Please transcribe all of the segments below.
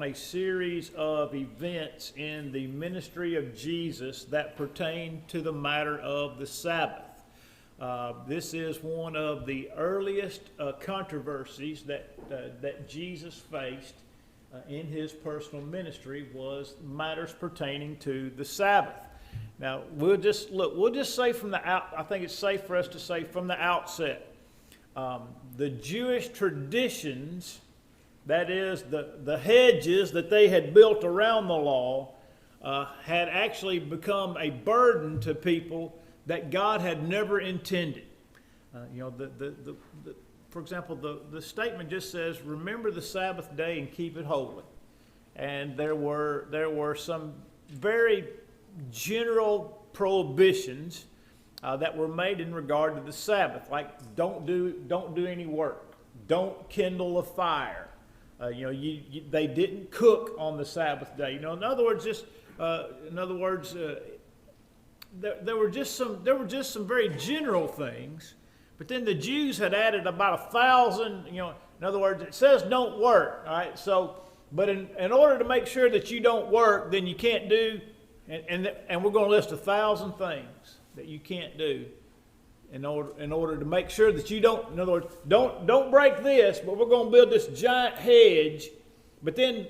on a series of events in the ministry of Jesus that pertain to the matter of the Sabbath. This is one of the earliest controversies that Jesus faced in his personal ministry, was matters pertaining to the Sabbath. Now, we'll just say from the out. I think it's safe for us to say from the outset, the Jewish traditions, that is, the hedges that they had built around the law, had actually become a burden to people that God had never intended. For example, the statement just says, "Remember the Sabbath day and keep it holy." And there were some very general prohibitions that were made in regard to the Sabbath, like don't do any work, don't kindle a fire. They didn't cook on the Sabbath day. In other words, there were just some very general things. But then the Jews had added about 1,000. In other words, it says don't work. All right. So, but in order to make sure that you don't work, then you can't do. And we're going to list 1,000 things that you can't do in order to make sure that you don't. In other words, don't break this, but we're going to build this giant hedge. But then,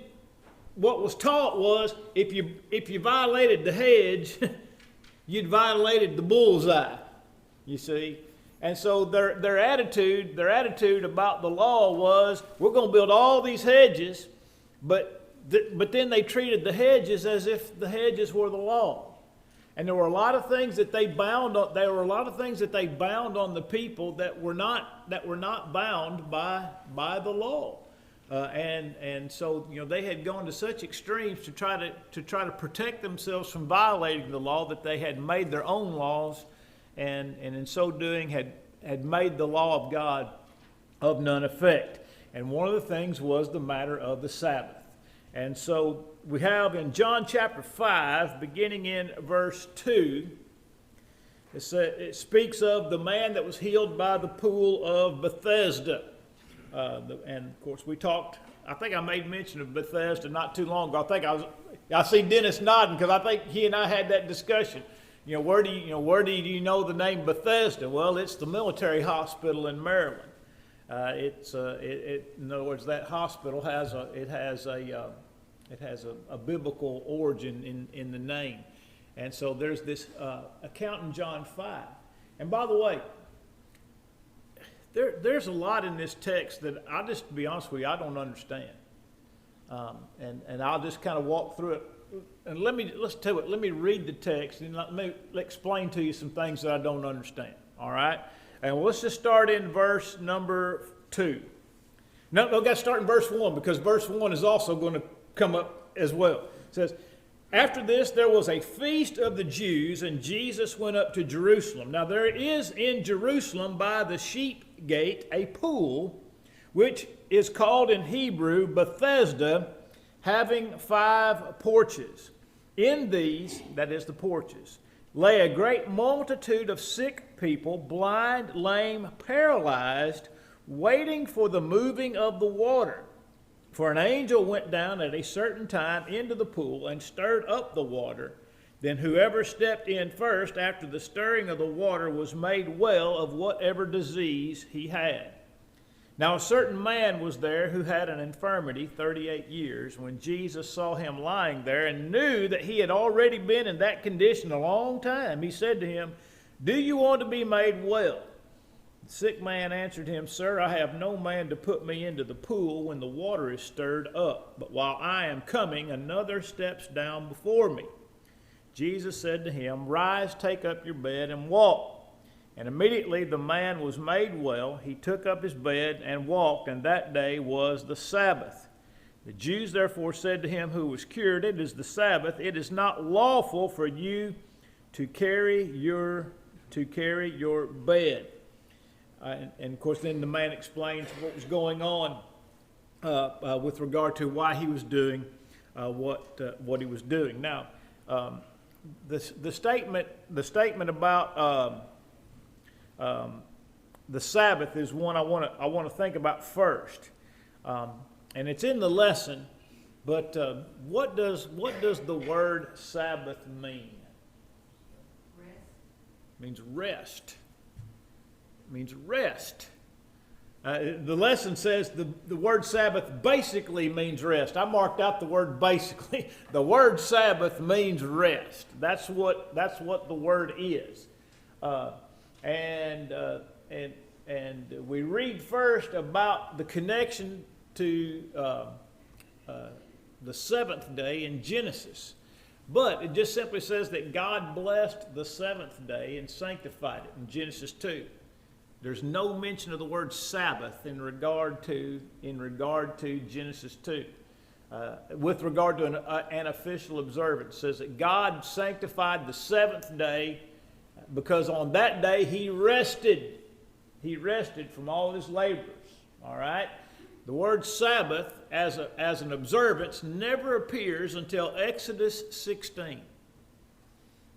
what was taught was if you violated the hedge, you'd violated the bullseye. You see, and so their attitude about the law was, we're going to build all these hedges, but then they treated the hedges as if the hedges were the law. And there were a lot of things that they bound on. There were a lot of things that they bound on the people that were not bound by the law. And so they had gone to such extremes to try to protect themselves from violating the law that they had made their own laws, and in so doing had made the law of God of none effect. And one of the things was the matter of the Sabbath. And so we have in John chapter 5, beginning in verse 2, it speaks of the man that was healed by the pool of Bethesda. And of course I think I made mention of Bethesda not too long ago. I see Dennis nodding because I think he and I had that discussion. Where do you know the name Bethesda? Well, it's the military hospital in Maryland. In other words, that hospital has a biblical origin in the name. And so there's this account in John 5. And by the way, there's a lot in this text that to be honest with you, I don't understand. And I'll just kind of walk through it. And let me read the text and let me explain to you some things that I don't understand. All right? And let's just start in verse number 2. No, we've got to start in verse 1, because verse 1 is also going to come up as well. It says, "After this there was a feast of the Jews, and Jesus went up to Jerusalem. Now there is in Jerusalem by the sheep gate a pool, which is called in Hebrew Bethesda, having 5 porches. In these," that is the porches, "lay a great multitude of sick people, blind, lame, paralyzed, waiting for the moving of the water. For an angel went down at a certain time into the pool and stirred up the water. Then whoever stepped in first after the stirring of the water was made well of whatever disease he had. Now a certain man was there who had an infirmity 38 years. When Jesus saw him lying there and knew that he had already been in that condition a long time, he said to him, 'Do you want to be made well?' The sick man answered him, 'Sir, I have no man to put me into the pool when the water is stirred up. But while I am coming, another steps down before me.' Jesus said to him, 'Rise, take up your bed and walk.' And immediately the man was made well. He took up his bed and walked, and that day was the Sabbath. The Jews therefore said to him who was cured, 'It is the Sabbath. It is not lawful for you to carry your bed.'" And of course, then the man explains what was going on with regard to why he was doing what he was doing. Now, the statement about the Sabbath is one I want to think about first, and it's in the lesson But what does the word Sabbath mean? Rest. It means rest. It means rest. The lesson says the word Sabbath basically means rest. I marked out the word basically. The word Sabbath means rest. That's what the word is. And we read first about the connection to the seventh day in Genesis. But it just simply says that God blessed the seventh day and sanctified it in Genesis 2. There's no mention of the word Sabbath in regard to Genesis 2. With regard to an official observance, it says that God sanctified the seventh day because on that day he rested. He rested from all his labors. All right? The word Sabbath as an observance never appears until Exodus 16.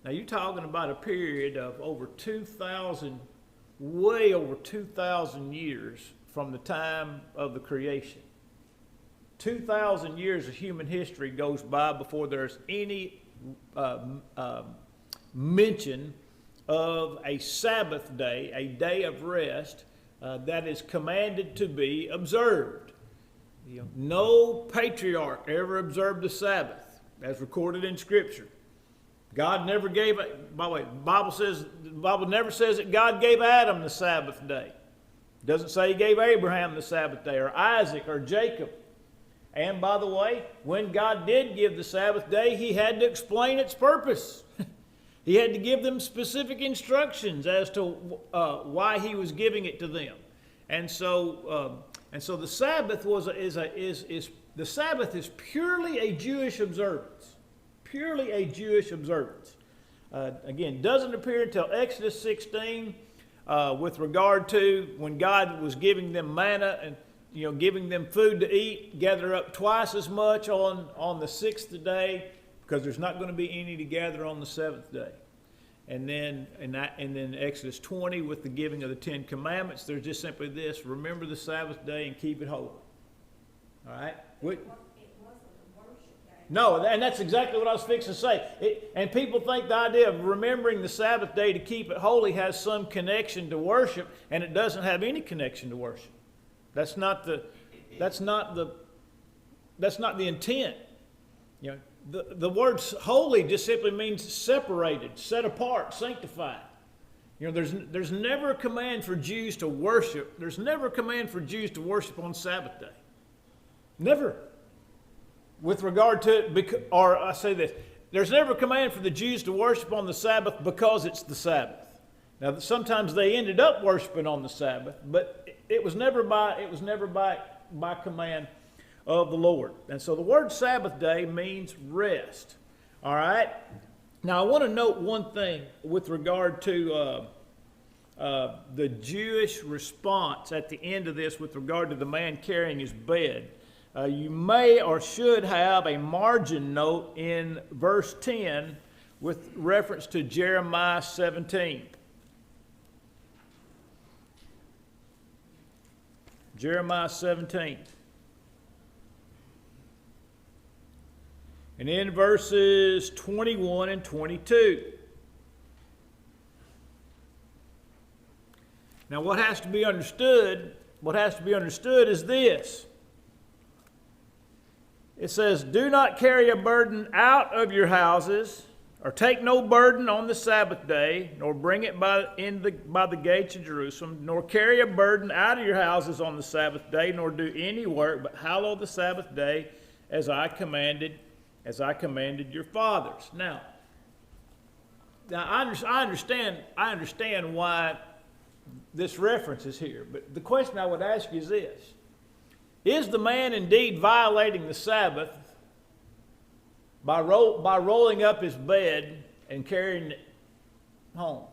Now you're talking about a period of way over 2,000 years from the time of the creation. 2,000 years of human history goes by before there's any mention of a Sabbath day, a day of rest, that is commanded to be observed. No patriarch ever observed the Sabbath, as recorded in Scripture. God never gave it. By the way, the Bible never says that God gave Adam the Sabbath day. It doesn't say he gave Abraham the Sabbath day, or Isaac, or Jacob. And by the way, when God did give the Sabbath day, he had to explain its purpose. He had to give them specific instructions as to why he was giving it to them. And so the Sabbath the Sabbath is purely a Jewish observance. Purely a Jewish observance. Again, doesn't appear until Exodus 16 with regard to when God was giving them manna and giving them food to eat, gather up twice as much on the sixth day, because there's not going to be any to gather on the seventh day. And then Exodus 20 with the giving of the Ten Commandments, there's just simply this: remember the Sabbath day and keep it holy. All right? It wasn't a worship day. No, and that's exactly what I was fixing to say. And people think the idea of remembering the Sabbath day to keep it holy has some connection to worship, and it doesn't have any connection to worship. That's not the intent. The word holy just simply means separated, set apart, sanctified. There's never a command for Jews to worship. There's never a command for Jews to worship on Sabbath day. Never. With regard to it, or I say this, there's never a command for the Jews to worship on the Sabbath because it's the Sabbath. Now, sometimes they ended up worshiping on the Sabbath, but it was never by command of the Lord. And so the word Sabbath day means rest. All right? Now, I want to note one thing with regard to the Jewish response at the end of this with regard to the man carrying his bed. You may or should have a margin note in verse 10 with reference to Jeremiah 17. Jeremiah 17. And in verses 21 and 22. Now what has to be understood is this. It says, "Do not carry a burden out of your houses, or take no burden on the Sabbath day, nor bring it by the gates of Jerusalem, nor carry a burden out of your houses on the Sabbath day, nor do any work, but hallow the Sabbath day as I commanded your fathers." Now I understand why this reference is here, but the question I would ask you is this: is the man indeed violating the Sabbath by rolling up his bed and carrying it home?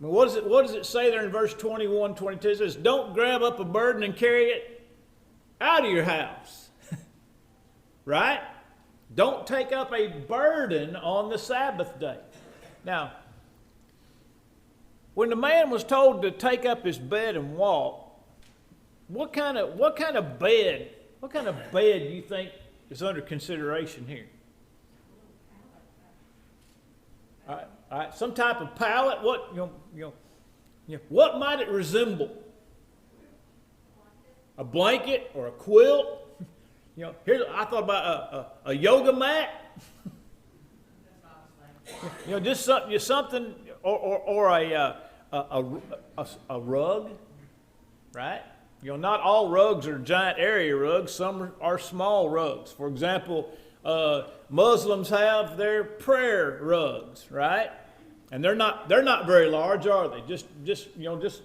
I mean, what does it say there in verse 21, 22? It says, "Don't grab up a burden and carry it out of your house." Right? Don't take up a burden on the Sabbath day. Now, when the man was told to take up his bed and walk, what kind of bed What kind of bed do you think is under consideration here? All right, some type of pallet. What what might it resemble? A blanket or a quilt? Here I thought about a yoga mat. Just something, or a rug, right? Not all rugs are giant area rugs. Some are small rugs. For example, Muslims have their prayer rugs, right? And they're not very large, are they? Just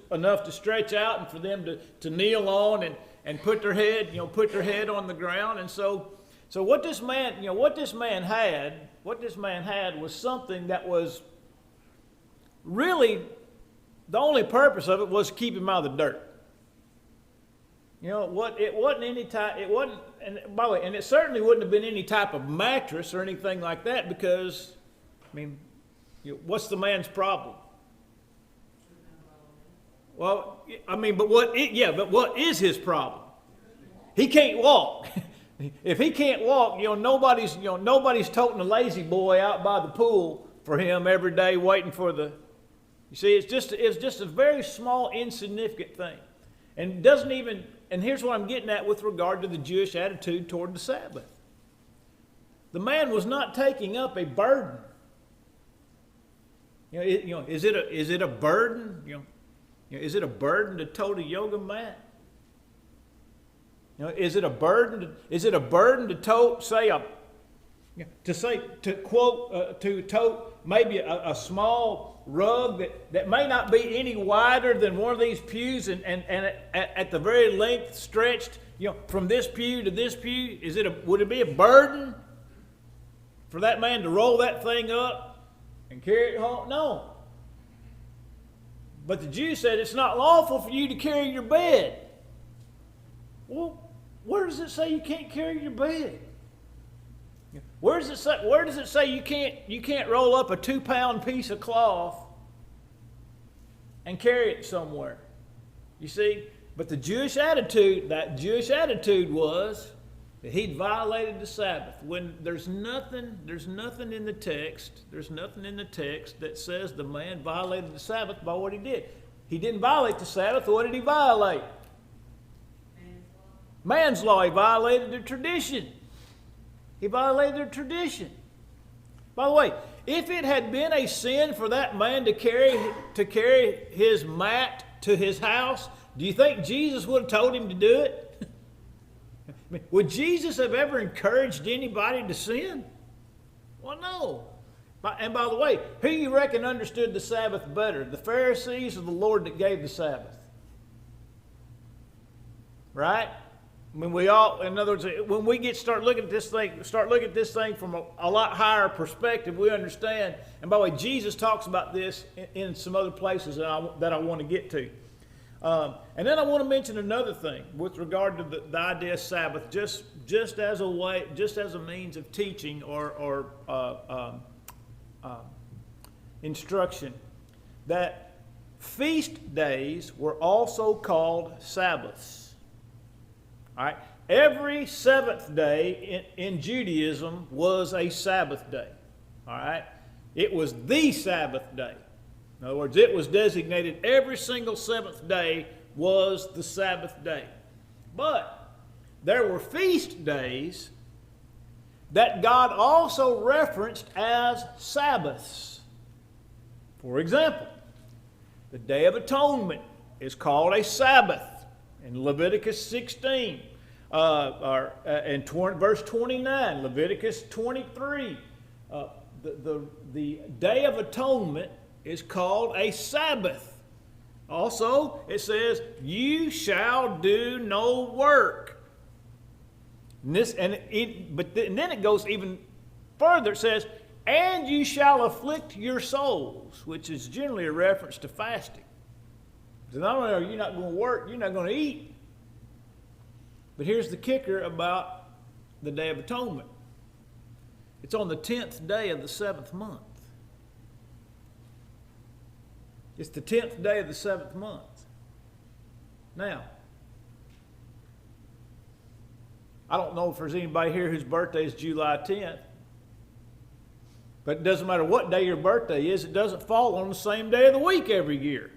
enough to stretch out and for them to kneel on and put their head on the ground. And so what this man had was something that was really, the only purpose of it was to keep him out of the dirt. It wasn't any type. It wasn't, and by the way, and it certainly wouldn't have been any type of mattress or anything like that, because, what's the man's problem? Well, but what is his problem? He can't walk. If he can't walk, nobody's toting a lazy boy out by the pool for him every day, waiting for the. You see, it's just a very small, insignificant thing, and doesn't even. And here's what I'm getting at with regard to the Jewish attitude toward the Sabbath. The man was not taking up a burden. Is it a burden? Is it a burden to tote a yoga mat? Is it a burden? Is it a burden to tote, to tote maybe a small rug that may not be any wider than one of these pews, and at the very length stretched, from this pew to this pew? Would it be a burden for that man to roll that thing up and carry it home? No. But the Jew said it's not lawful for you to carry your bed. Well, where does it say you can't carry your bed? Where does it say you can't roll up a 2-pound piece of cloth and carry it somewhere? You see, but the Jewish attitude was that he'd violated the Sabbath. When there's nothing in the text that says the man violated the Sabbath by what he did. He didn't violate the Sabbath. What did he violate? Man's law. He violated the tradition. By the way, if it had been a sin for that man to carry his mat to his house, do you think Jesus would have told him to do it? Would Jesus have ever encouraged anybody to sin? Well, no. And by the way, who you reckon understood the Sabbath better, the Pharisees or the Lord that gave the Sabbath? Right? In other words, when we start looking at this thing from a lot higher perspective, we understand. And by the way, Jesus talks about this in some other places that I want to get to. And then I want to mention another thing with regard to the idea of Sabbath, just as a means of teaching or instruction, that feast days were also called Sabbaths. All right. Every seventh day in Judaism was a Sabbath day. All right. It was the Sabbath day. In other words, it was designated every single seventh day was the Sabbath day. But there were feast days that God also referenced as Sabbaths. For example, the Day of Atonement is called a Sabbath in Leviticus 16, verse 29, Leviticus 23. The Day of Atonement is called a Sabbath. Also, it says, "You shall do no work." And then it goes even further. It says, "And you shall afflict your souls," which is generally a reference to fasting. So not only are you not going to work, you're not going to eat. But here's the kicker about the Day of Atonement. It's on the 10th day of the 7th month. It's the 10th day of the 7th month. Now, I don't know if there's anybody here whose birthday is July 10th. But it doesn't matter what day your birthday is, it doesn't fall on the same day of the week every year.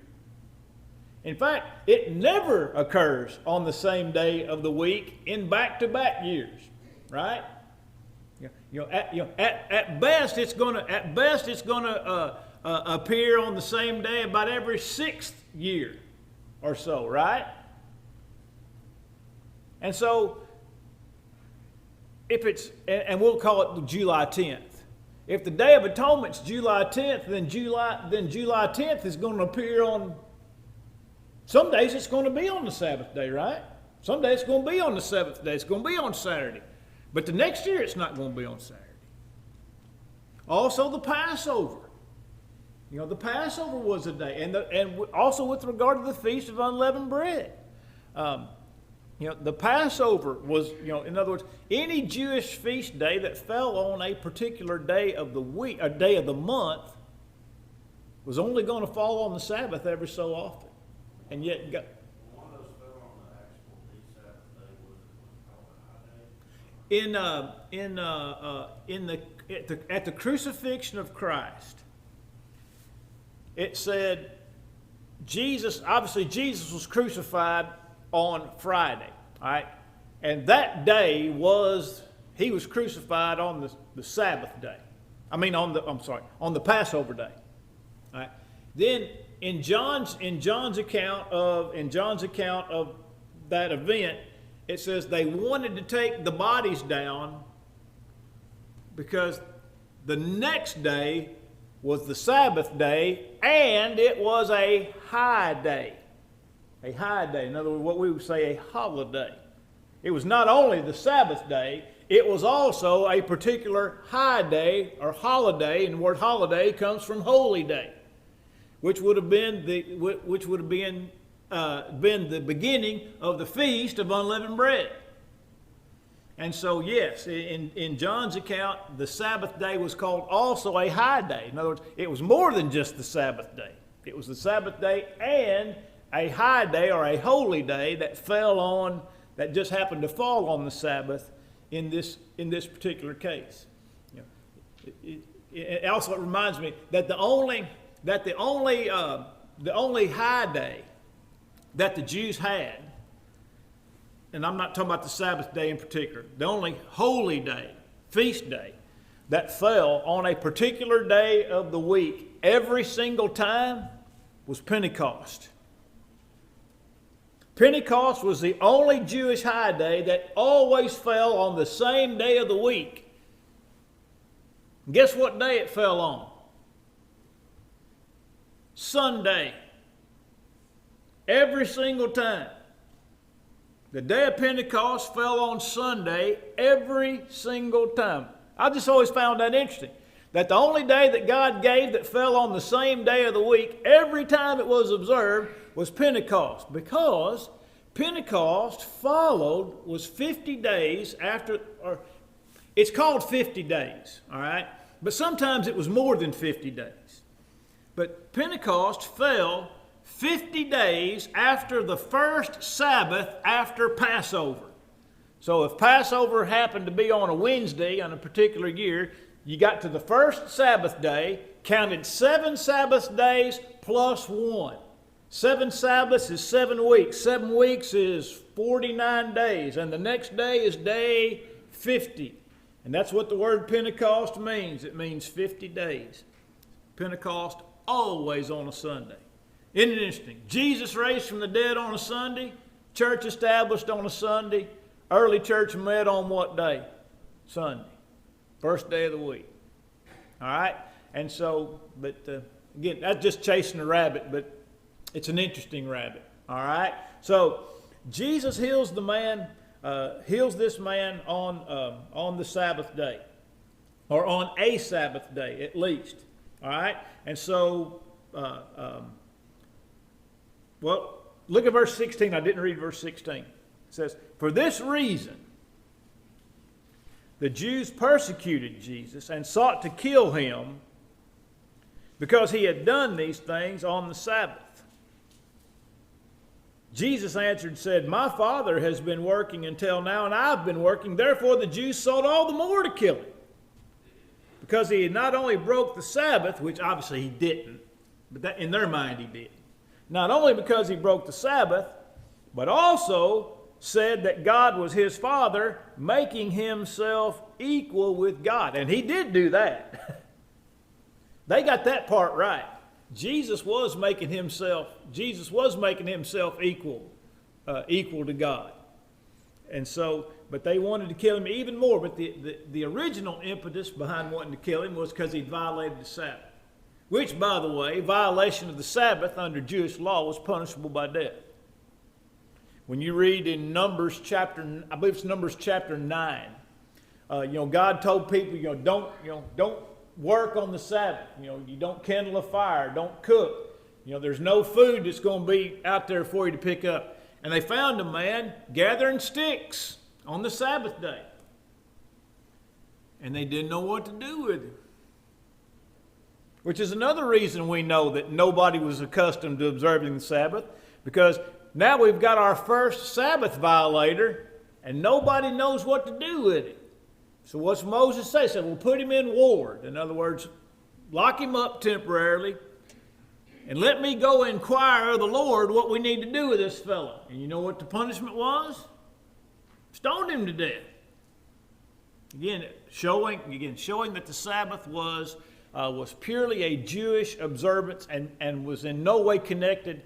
In fact, it never occurs on the same day of the week in back-to-back years, right? At best, it's going to appear on the same day about every 6th year or so, right? And so, if it's, and we'll call it July 10th. If the Day of Atonement's July 10th, then July 10th is going to appear on, some days it's going to be on the Sabbath day, right? Some days it's going to be on the 7th day. It's going to be on Saturday. But the next year it's not going to be on Saturday. Also the Passover. The Passover was a day. And also with regard to the Feast of Unleavened Bread. The Passover was, in other words, any Jewish feast day that fell on a particular day of the week, a day of the month, was only going to fall on the Sabbath every so often. And yet, one of those fell on the actual Sabbath day. Was it called a high day? at the crucifixion of Christ, it said Jesus was crucified on Friday, all right? And that day he was crucified on the Sabbath day. On the Passover day. All right? Then in John's account of that event, it says they wanted to take the bodies down because the next day was the Sabbath day and it was a high day. A high day. In other words, what we would say a holiday. It was not only the Sabbath day, it was also a particular high day or holiday, and the word holiday comes from holy day, which would have been the beginning of the Feast of Unleavened Bread. And so, yes, in John's account, the Sabbath day was called also a high day. In other words, it was more than just the Sabbath day. It was the Sabbath day and a high day or a holy day that just happened to fall on the Sabbath in this particular case. It also reminds me that the only high day that the Jews had, and I'm not talking about the Sabbath day in particular, the only holy day, feast day, that fell on a particular day of the week every single time was Pentecost. Pentecost was the only Jewish high day that always fell on the same day of the week. And guess what day it fell on? Sunday. Every single time. The day of Pentecost fell on Sunday every single time. I just always found that interesting. That the only day that God gave that fell on the same day of the week, every time it was observed, was Pentecost. Because Pentecost was 50 days after, or it's called 50 days, all right? But sometimes it was more than 50 days. But Pentecost fell 50 days after the first Sabbath after Passover. So if Passover happened to be on a Wednesday on a particular year, you got to the first Sabbath day, counted 7 Sabbath days plus 1. 7 Sabbaths is 7 weeks. 7 weeks is 49 days. And the next day is day 50. And that's what the word Pentecost means. It means 50 days. Pentecost always on a Sunday. Isn't it interesting? Jesus raised from the dead on a Sunday. Church established on a Sunday. Early church met on what day? Sunday. First day of the week. All right? And so, but again, that's just chasing a rabbit, but it's an interesting rabbit. All right? So, Jesus heals this man on the Sabbath day. Or on a Sabbath day, at least. All right? And so, well, look at verse 16. I didn't read verse 16. It says, "For this reason, the Jews persecuted Jesus and sought to kill him because he had done these things on the Sabbath." Jesus answered and said, my Father has been working until now, and I've been working. Therefore the Jews sought all the more to kill him, because he had not only broke the Sabbath, which obviously he didn't, but that, in their mind he did. Not only because he broke the Sabbath, but also said that God was his Father, making himself equal with God. And he did do that. They got that part right. Jesus was making himself equal to God. And so, but they wanted to kill him even more. But the original impetus behind wanting to kill him was because he violated the Sabbath. Which, by the way, violation of the Sabbath under Jewish law was punishable by death. When you read in Numbers chapter 9, God told people, don't work on the Sabbath. You don't kindle a fire, don't cook. There's no food that's going to be out there for you to pick up. And they found a man gathering sticks on the Sabbath day. And they didn't know what to do with him. Which is another reason we know that nobody was accustomed to observing the Sabbath, because now we've got our first Sabbath violator, and nobody knows what to do with him. So what's Moses say? He said, we'll put him in ward. In other words, lock him up temporarily, and let me go inquire of the Lord what we need to do with this fellow. And you know what the punishment was? Stoned him to death. Again, showing that the Sabbath was purely a Jewish observance and was in no way connected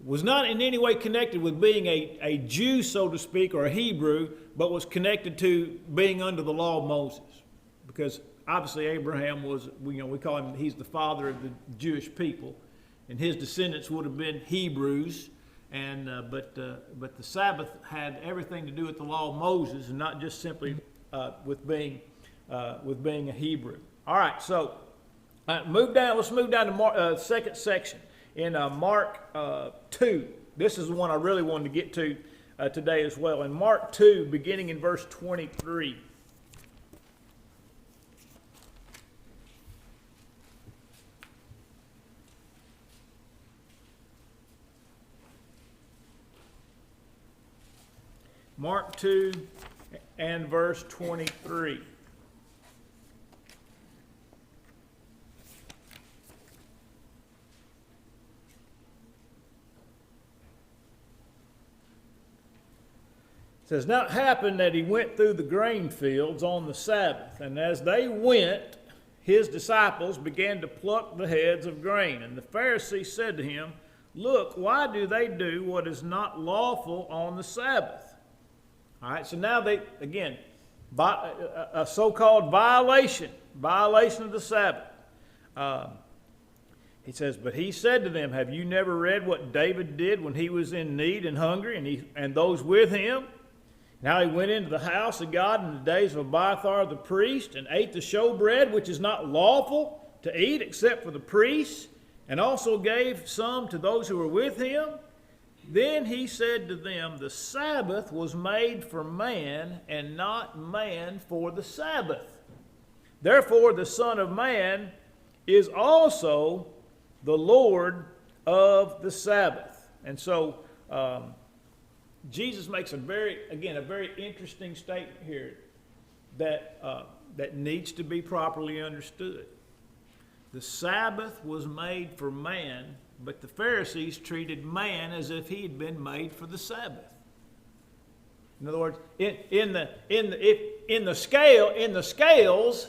was not in any way connected with being a Jew, so to speak, or a Hebrew, but was connected to being under the law of Moses. Because obviously Abraham was, we call him, he's the father of the Jewish people, and his descendants would have been Hebrews. And but the Sabbath had everything to do with the law of Moses, and not just simply with being a Hebrew. All right, so let's move down to second section in Mark 2. This is the one I really wanted to get to today as well. In Mark 2, beginning in verse 23. Mark 2 and verse 23. It says, now it happened that he went through the grain fields on the Sabbath, and as they went, his disciples began to pluck the heads of grain. And the Pharisees said to him, look, why do they do what is not lawful on the Sabbath? All right, so now they, again, a so-called violation of the Sabbath. He says, but he said to them, have you never read what David did when he was in need and hungry, and those with him? Now he went into the house of God in the days of Abiathar the priest, and ate the showbread, which is not lawful to eat except for the priests, and also gave some to those who were with him. Then he said to them, the Sabbath was made for man, and not man for the Sabbath. Therefore the Son of Man is also the Lord of the Sabbath. And so Jesus makes a very interesting statement here that needs to be properly understood. The Sabbath was made for man, but the Pharisees treated man as if he had been made for the Sabbath. In other words, in the scales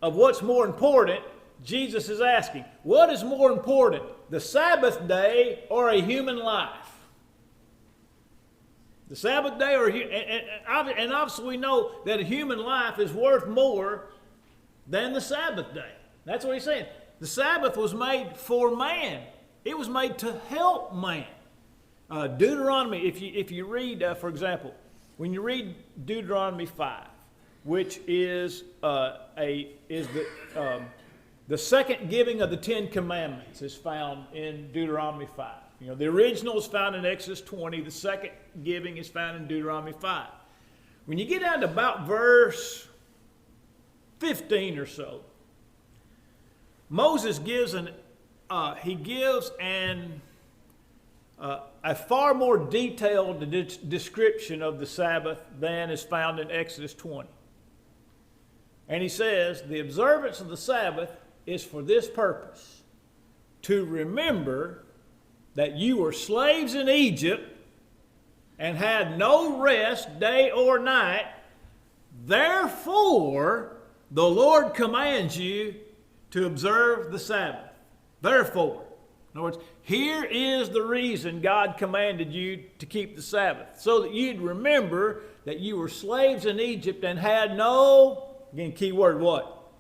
of what's more important, Jesus is asking, what is more important, the Sabbath day or a human life? The Sabbath day and obviously we know that a human life is worth more than the Sabbath day. That's what he's saying. The Sabbath was made for man. It was made to help man. Deuteronomy, if you read, for example, when you read Deuteronomy 5, which is the second giving of the Ten Commandments is found in Deuteronomy 5. The original is found in Exodus 20. The second giving is found in Deuteronomy 5. When you get down to about verse 15 or so, Moses gives an he gives a far more detailed description of the Sabbath than is found in Exodus 20. And he says, the observance of the Sabbath is for this purpose, to remember that you were slaves in Egypt and had no rest day or night. Therefore, the Lord commands you to observe the Sabbath. Therefore. In other words, here is the reason God commanded you to keep the Sabbath, so that you'd remember that you were slaves in Egypt and had no, again, key word, what?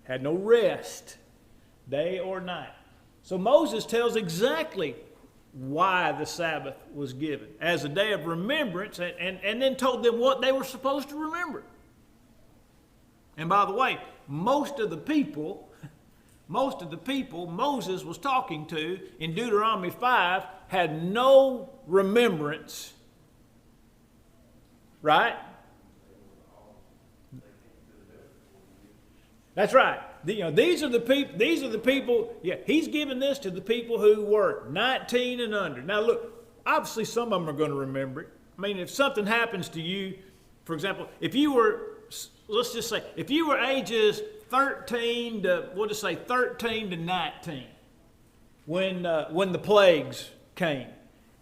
Had no rest, day or night. So Moses tells exactly why the Sabbath was given, as a day of remembrance, and then told them what they were supposed to remember. And by the way, most of the people Moses was talking to in Deuteronomy 5 had no remembrance. Right? That's right. These are the people, he's giving this to the people who were 19 and under. Now look, obviously some of them are going to remember it. I mean, if something happens to you, for example, if you were, let's just say, if you were ages 13 to 19, when the plagues came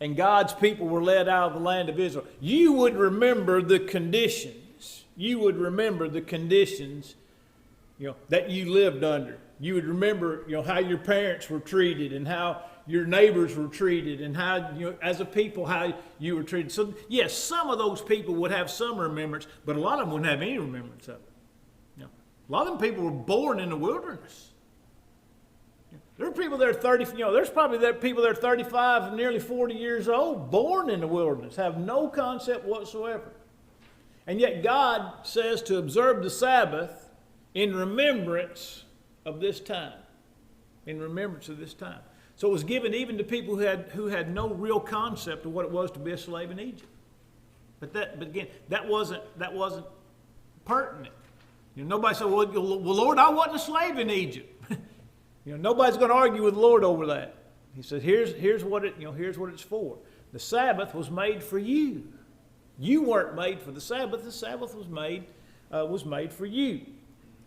and God's people were led out of the land of Israel, you would remember the conditions. You would remember the conditions, that you lived under. You would remember, how your parents were treated and how your neighbors were treated and how, as a people, how you were treated. So, yes, some of those people would have some remembrance, but a lot of them wouldn't have any remembrance of it. A lot of them people were born in the wilderness. There are people that are 30, there's probably people that are 35 and nearly 40 years old, born in the wilderness, have no concept whatsoever. And yet God says to observe the Sabbath in remembrance of this time. In remembrance of this time. So it was given even to people who had no real concept of what it was to be a slave in Egypt. But again, that wasn't pertinent. Nobody said, well, Lord, I wasn't a slave in Egypt. Nobody's going to argue with the Lord over that. He said, here's what it's for. The Sabbath was made for you. You weren't made for the Sabbath. The Sabbath was made for you.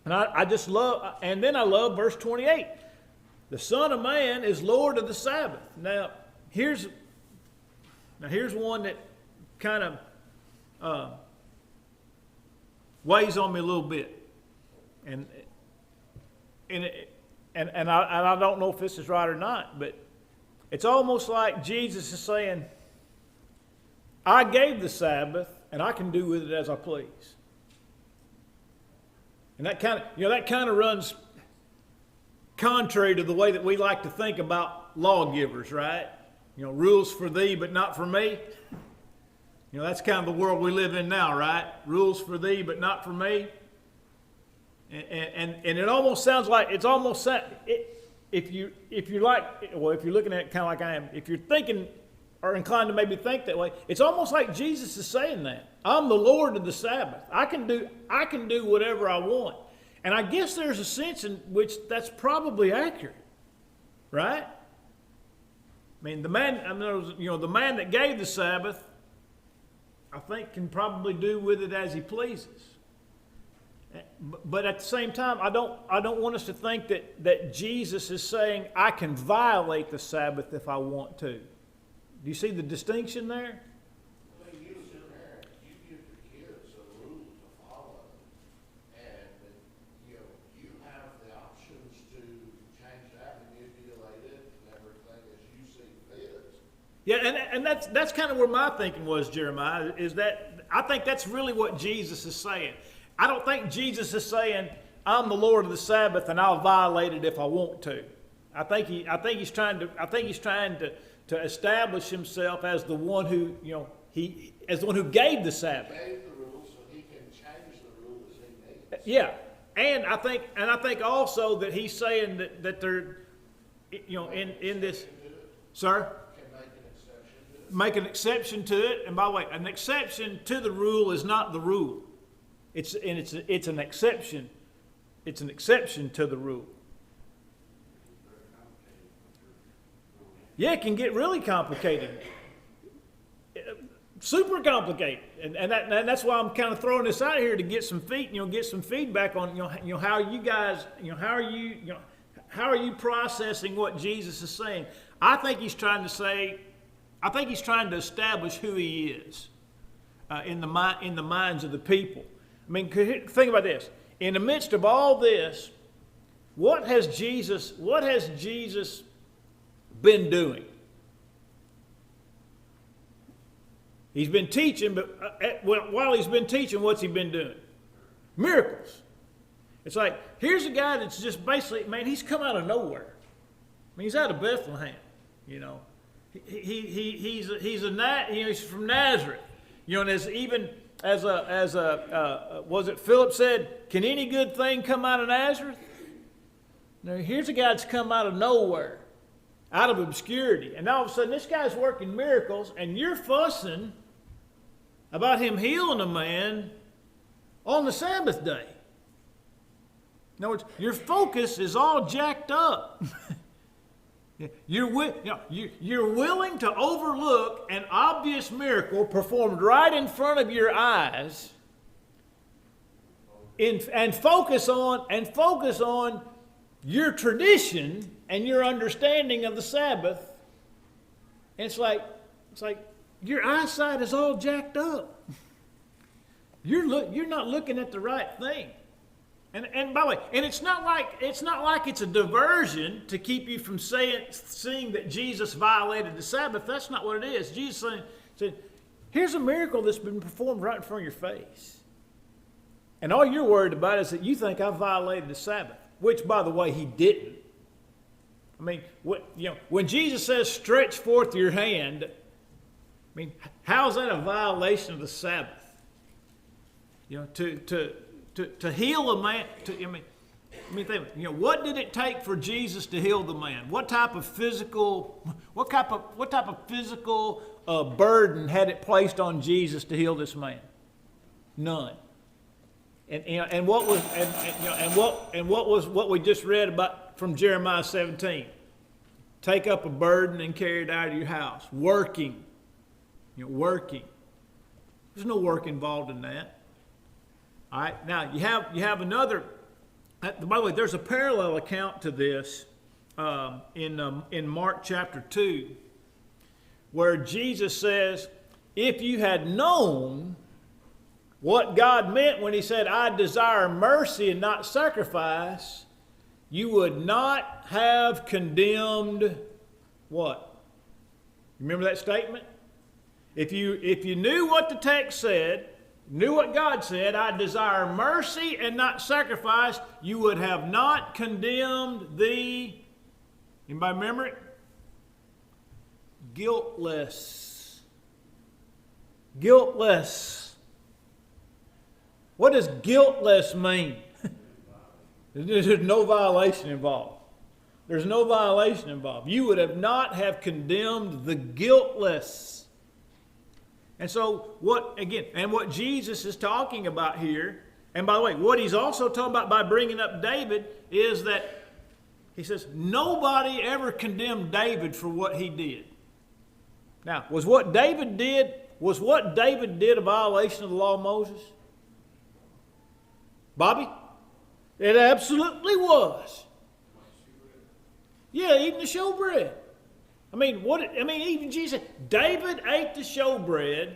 And I love verse 28. The Son of Man is Lord of the Sabbath. Now here's one that kind of weighs on me a little bit, and I don't know if this is right or not, but it's almost like Jesus is saying, I gave the Sabbath and I can do with it as I please. And that kind of runs contrary to the way that we like to think about lawgivers, right? Rules for thee but not for me. That's kind of the world we live in now, right? Rules for thee, but not for me. And it almost sounds like if you're looking at it kind of like I am, if you're thinking or inclined to maybe think that way, it's almost like Jesus is saying that I'm the Lord of the Sabbath. I can do whatever I want, and I guess there's a sense in which that's probably accurate, right? I mean, the man that gave the Sabbath, I think, can probably do with it as he pleases. But at the same time, I don't want us to think that Jesus is saying I can violate the Sabbath if I want to. Do you see the distinction there? Well, you as a parent, you give your kids a rule to follow, and you have the options to change that, manipulate it, and everything as you see fit. Yeah, and that's kind of where my thinking was, Jeremiah, is that I think that's really what Jesus is saying. I don't think Jesus is saying, I'm the Lord of the Sabbath and I'll violate it if I want to. I think he's trying to establish himself as the one who, as the one who gave the Sabbath. He gave the rule so he can change the rule as he needs. Yeah. And I think also that he's saying that they're, in this, sir? Make an exception to it. And by the way, an exception to the rule is not the rule. It's an exception. It's an exception to the rule. Yeah, it can get really complicated. Super complicated, and that's why I'm kind of throwing this out here to get some get some feedback on how you guys how are you processing what Jesus is saying. I think he's trying to establish who he is in the minds of the people. I mean, think about this. In the midst of all this, what has Jesus been doing? He's been teaching, but while he's been teaching, what's he been doing? Miracles. It's like, here's a guy that's just basically, man, he's come out of nowhere. I mean, he's out of Bethlehem, you know. He's from Nazareth, you know. And was it Philip said, can any good thing come out of Nazareth? Now, here's a guy that's come out of nowhere, out of obscurity, and all of a sudden this guy's working miracles, and you're fussing about him healing a man on the Sabbath day. In other words, your focus is all jacked up. You're willing to overlook an obvious miracle performed right in front of your eyes, and focus on your tradition and your understanding of the Sabbath. And it's like your eyesight is all jacked up. You're not looking at the right thing. And by the way, and it's not like it's a diversion to keep you from seeing that Jesus violated the Sabbath. That's not what it is. Jesus said, here's a miracle that's been performed right in front of your face. And all you're worried about is that you think I violated the Sabbath, which, by the way, he didn't. I mean, when Jesus says, stretch forth your hand, I mean, how's that a violation of the Sabbath? You know, to heal a man. Think, what did it take for Jesus to heal the man? What type of physical burden had it placed on Jesus to heal this man? None. And what was what we just read about from Jeremiah 17? Take up a burden and carry it out of your house. Working. Working. There's no work involved in that. All right. Now you have another. By the way, there's a parallel account to this in Mark chapter 2, where Jesus says, "If you had known what God meant when He said, 'I desire mercy and not sacrifice,' you would not have condemned what? Remember that statement? If you knew what the text said, knew what God said, 'I desire mercy and not sacrifice,' you would have not condemned the," anybody remember it? Guiltless. Guiltless. What does guiltless mean? There's no violation involved. There's no violation involved. You would have not have condemned the guiltless. And so what Jesus is talking about here, and by the way, what he's also talking about by bringing up David is that he says nobody ever condemned David for what he did. Now, was what David did a violation of the law of Moses? Bobby? It absolutely was. Yeah, eating the showbread. Even Jesus, David ate the showbread,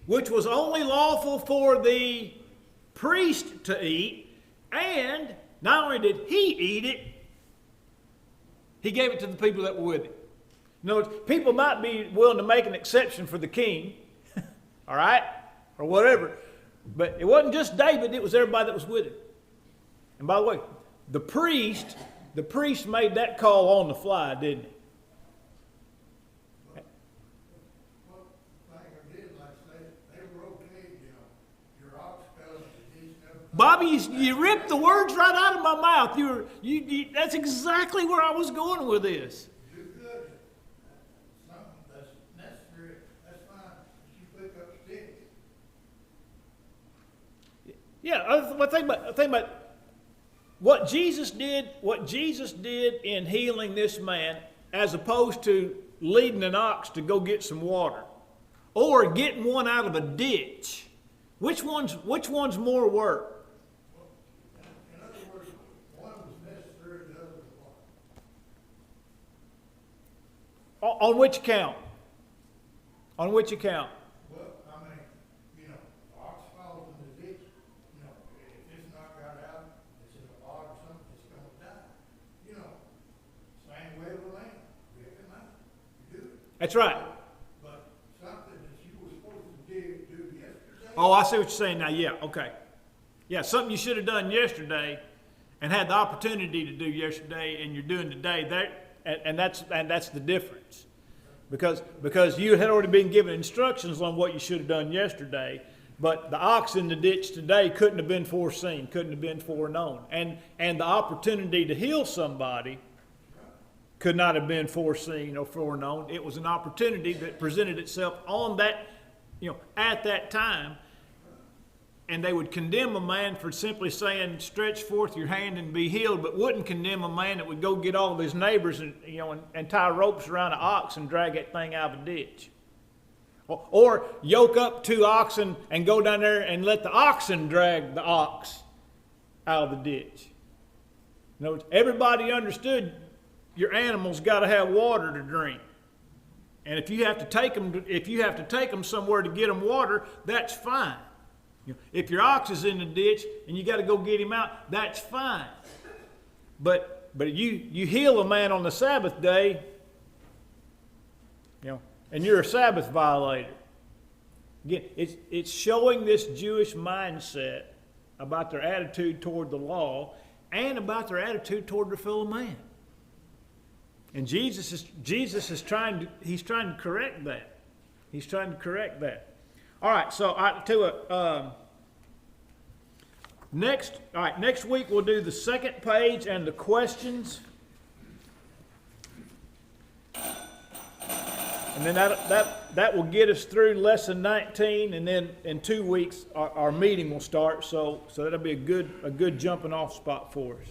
which was only lawful for the priest to eat, and not only did he eat it, he gave it to the people that were with him. In other words, people might be willing to make an exception for the king, all right, or whatever, but it wasn't just David, it was everybody that was with him. And by the way, the priest made that call on the fly, didn't he? Bobby, you ripped the words right out of my mouth. That's exactly where I was going with this. Do good. Something that's necessary. That's fine. You pick up sticks. Yeah, think about what Jesus did in healing this man. as opposed to leading an ox to go get some water, or getting one out of a ditch? Which one's more work? In other words, one was necessary, the other was what? On which account? On which account? Well, I mean, you know, ox falls in the ditch, you know, if it's not got out, it's in a log or something, it's gonna die. You know, same way with land, rip him out, you do it. That's right. But something that you were supposed to do yesterday. Oh, I see what you're saying now. Yeah, okay. Yeah, something you should have done yesterday and had the opportunity to do yesterday and you're doing today. That's the difference. Because you had already been given instructions on what you should have done yesterday, but the ox in the ditch today couldn't have been foreseen, couldn't have been foreknown. And the opportunity to heal somebody could not have been foreseen or foreknown. It was an opportunity that presented itself on that, at that time. And they would condemn a man for simply saying, stretch forth your hand and be healed, but wouldn't condemn a man that would go get all of his neighbors and tie ropes around an ox and drag that thing out of a ditch. Or yoke up 2 oxen and go down there and let the oxen drag the ox out of the ditch. In other words, everybody understood your animals got to have water to drink. And if you have to take them somewhere to get them water, that's fine. If your ox is in the ditch and you got to go get him out, that's fine. But you heal a man on the Sabbath day, and you're a Sabbath violator. Again, it's showing this Jewish mindset about their attitude toward the law and about their attitude toward their fellow man. And Jesus is trying to correct that. He's trying to correct that. All right, so next week we'll do the second page and the questions. And then that will get us through lesson 19, and then in 2 weeks our meeting will start. So that'll be a good jumping off spot for us.